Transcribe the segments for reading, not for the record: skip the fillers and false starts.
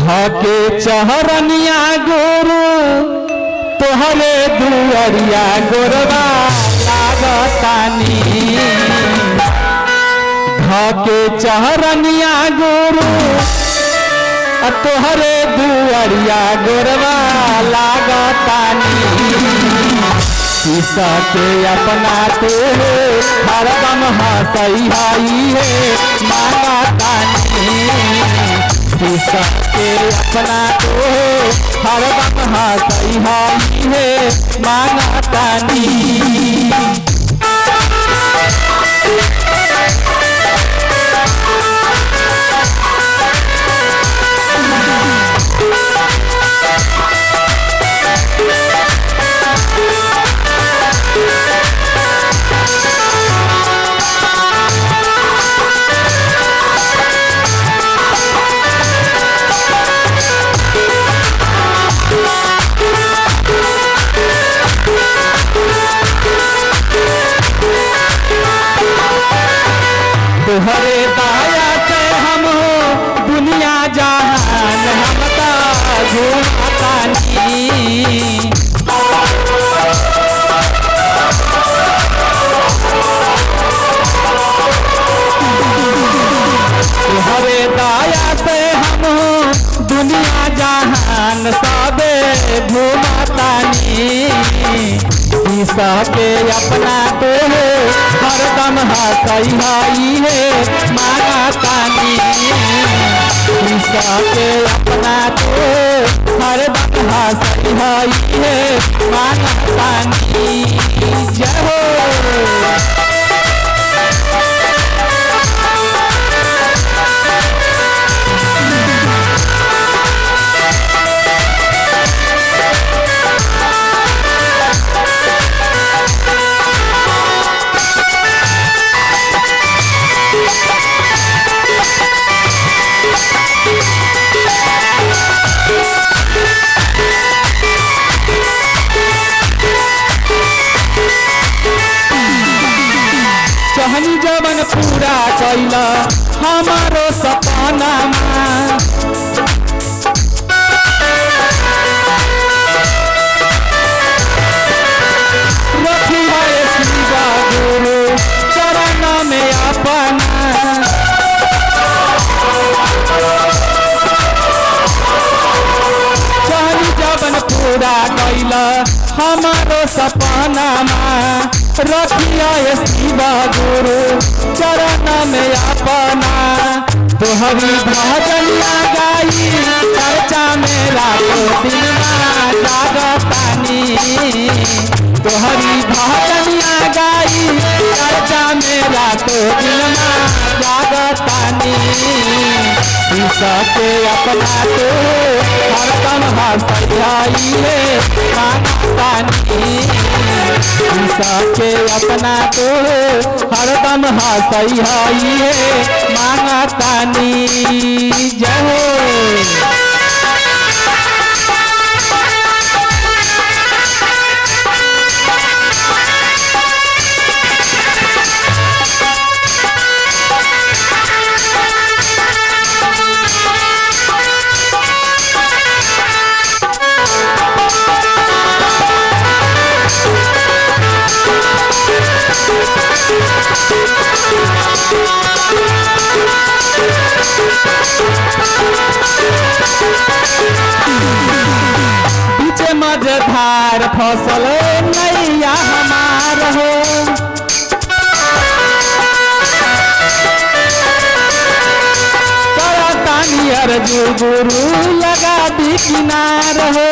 धके चहरनिया गुरु तोहरे दुआरिया गोरबा लागतानी धके चहरनिया गुरु तोहरे दुआरिया गोरबा लागतानी शीशा के अपना तो हरदम हसैहाई है मांगतानी शीशा के अपना तो हरदम हसैहाई है मांगतानी तोहरे दाया से हम हो दुनिया जहान हम घूमतानी तोहरे दाया से हम हो दुनिया जहान सबे घूमतानी शीशा के अपना तो हरदम हसैहाई है मांगतानी शीशा के अपना तो हरदम हसैहाई है मांगतानी जय हो चहनी जवन पूरा कैला हमारो सपना रखी है शिवा गुरु चरण में अपना चहनी जवन पूरा कैला हमारो सपना रखिया शिवा गुरु चरण में अपना तोहरी भजनिया गाई चर्चा में रातों दिन जागतानी तोहरी भजनिया गाई चर्चा में रातों दिन जागतानी शीशा के अपना तो हरदम हसैहाई है मांगतानी शीशा के अपना तो हरदम हसैहाई है मांगतानी जय हो बीचे मझधार फसल नैया हमार हो करतानी अर्जू गुरु लगा दी किनार हो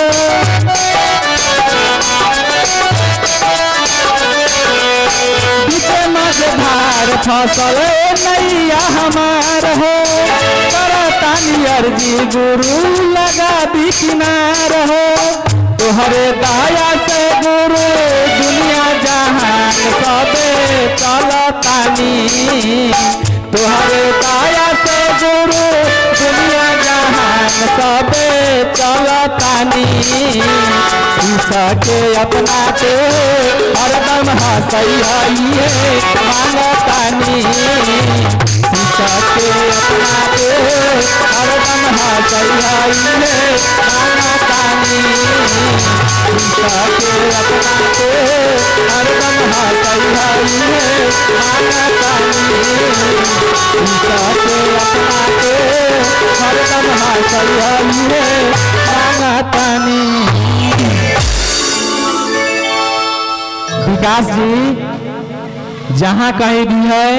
बीचे मझधार फसल नैया हमार हो करतानी अर्जी गुरु लगा दी किनार हो तोहरे दाया से गुरु दुनिया जहान सबे चलतानी तोहरे दाया से गुरु दुनिया जहान सबे चलतानी शीशा के अपना तो हरदम हसैहाई है मांगतानी शीशा के अपना के हरदम हंसैले मांगतानी सीता के अपना के हरदम हंसैले मांगतानी सीता के अपना के हरदम हंसैले मांगतानी। विकास जी जहां कहीं भी है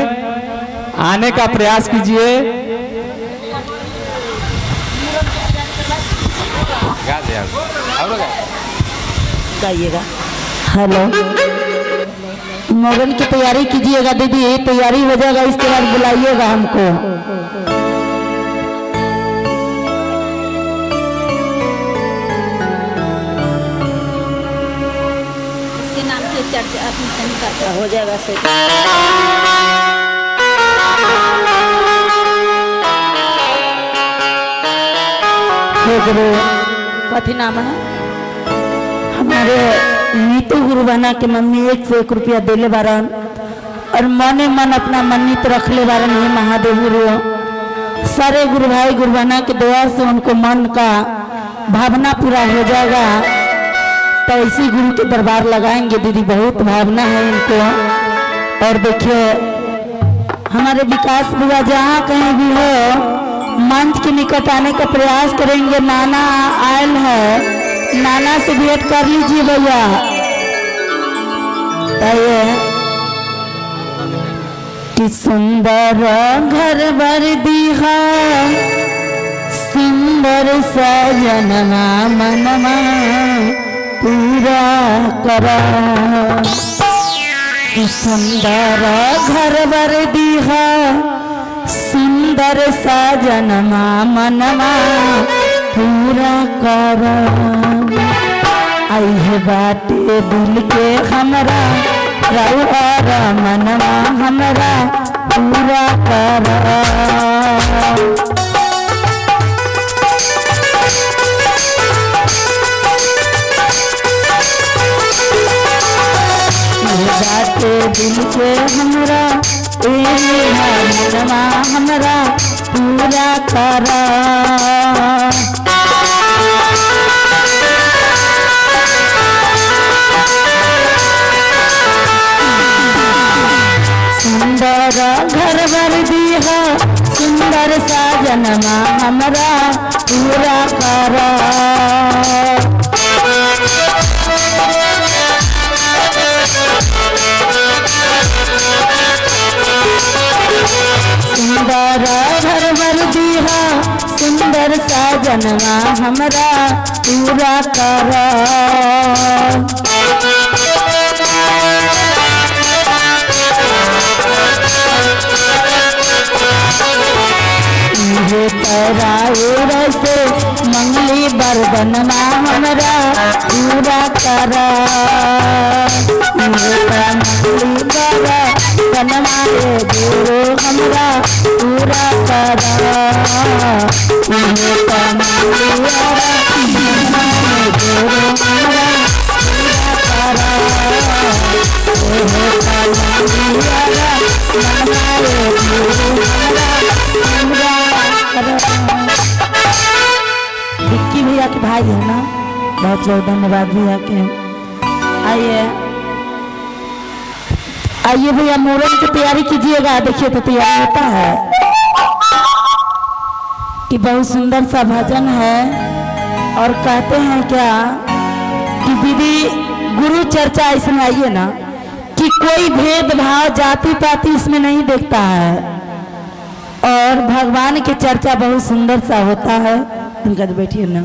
आने का प्रयास कीजिए। गाइएगा। हेलो, मोगन की तैयारी कीजिएगा दीदी, तैयारी हो जाएगा, इसके बाद बुलाइएगा हमको। हो जाएगा से कथी नाम है हमारे नीतू गुरुबाना के मम्मी 101 रुपया दिले बारन और मने मन अपना मन्नत रख ले बारन। ये महादेव गुरु सारे गुरु भाई गुरुबाना के दुआ से उनको मन का भावना पूरा हो जाएगा। तो इसी गुरु के दरबार लगाएंगे दीदी, बहुत भावना है इनको। और देखिए हमारे विकास बुआ जहाँ कहीं भी हो मंच के निकट आने का प्रयास करेंगे। नाना आयल है, नाना से भेंट कर लीजिए भैया। कि सुंदर घर बर दीहा सुंदर सजनमा मनमा पूरा करा। सुंदर घर बर दीहा सुंदर सजनमा मनमा पूरा करा। आई है बाटे दिल के हमरा रउआ मनवा हमरा पूरा करा। बाटे दिल के हमरा मनवा हमरा पूरा करा। सुंदर घर बर दीहा सुंदर साजनमा हमरा पूरा करा। सुंदर घर बर दीहा सुंदर साजनमा हमरा पूरा करा। से मंगली बरदनमा हमरा पूरा करा। मंगली बरदनमा गुरु हमरा पूरा करा। गुरु हमरा विक्की भैया के भाई है ना, बहुत बहुत धन्यवाद भैया के। आइए आइए भैया मोरन की तैयारी कीजिएगा। देखिए तो तैयारी होता है कि बहुत सुंदर सा भजन है और कहते हैं क्या कि दीदी गुरु चर्चा इसमें आइए ना कि कोई भेदभाव जाति पाति इसमें नहीं देखता है और भगवान की चर्चा बहुत सुंदर सा होता है। उनका बैठिए ना।